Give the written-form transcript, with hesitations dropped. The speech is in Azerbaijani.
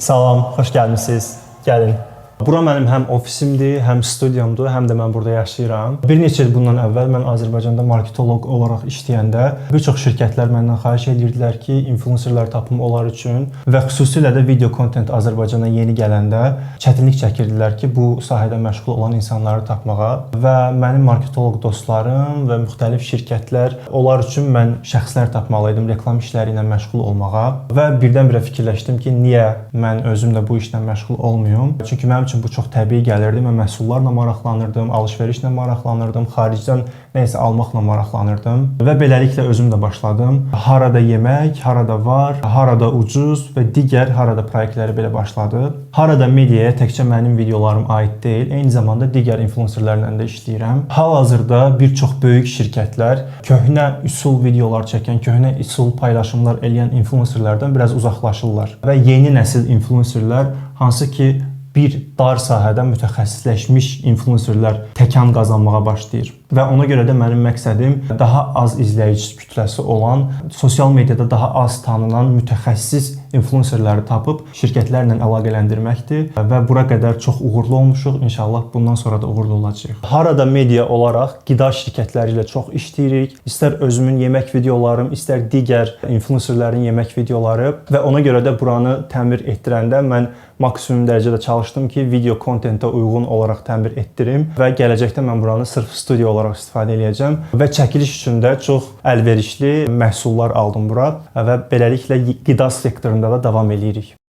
Salam, xoş gəlmisiniz. Gəlin. Bura mənim həm ofisimdir, həm studiyamdır, həm də mən burada yaşayıram. Bir neçə il bundan əvvəl mən Azərbaycanda marketoloq olaraq işləyəndə bir çox şirkətlər məndən xahiş edirdilər ki, influencerlər tapım onlar üçün və xüsusilə də video kontent Azərbaycana yeni gələndə çətinlik çəkirdilər ki, bu sahədə məşğul olan insanları tapmağa və mənim marketoloq dostlarım və müxtəlif şirkətlər onlar üçün mən şəxslər tapmalı idim reklam işləri ilə məşğul olmağa və birdən-birə fikirləşdim ki, niyə mən özüm də bu işlə məşğul olmuyum? Çünki mənim üçün bu çox təbii gəlirdi. Mən məhsullarla maraqlanırdım, alış-verişlə maraqlanırdım, xaricdən nəyisə almaqla maraqlanırdım və beləliklə özüm də başladım. Harada yemək, harada var, harada ucuz və digər harada proyektləri belə başladı. Harada mediaya təkcə mənim videolarım aid deyil, eyni zamanda digər influencerlərlə də işləyirəm. Hal-hazırda bir çox böyük şirkətlər köhnə üsul videolar çəkən, köhnə üsul paylaşımlar edən influencerlərdən biraz uzaqlaşırlar və yeni nəsil influencerlər hansı ki bir dar sahədə mütəxəssisləşmiş influencerlər təkan qazanmağa başlayır. Və ona görə də mənim məqsədim daha az izləyici kütləsi olan, sosial mediada daha az tanınan mütəxəssis influencerləri tapıb şirkətlərlə əlaqələndirməkdir və bura qədər çox uğurlu olmuşuq. İnşallah bundan sonra da uğurlu olacağıq. Harada media olaraq qida şirkətləri ilə çox işləyirik. İstər özümün yemək videolarım, istər digər influencerlərin yemək videoları və ona görə də buranı təmir etdirəndə mən maksimum dərəcədə çalışdım ki, video kontentə uyğun olaraq təmir etdirim və gələcəkdə mən buranı sırf studiya olaraq istifadə edəcəm və çəkiliş üçün də çox əlverişli məhsullar aldım bura və beləliklə qida sektorunda da davam edirik.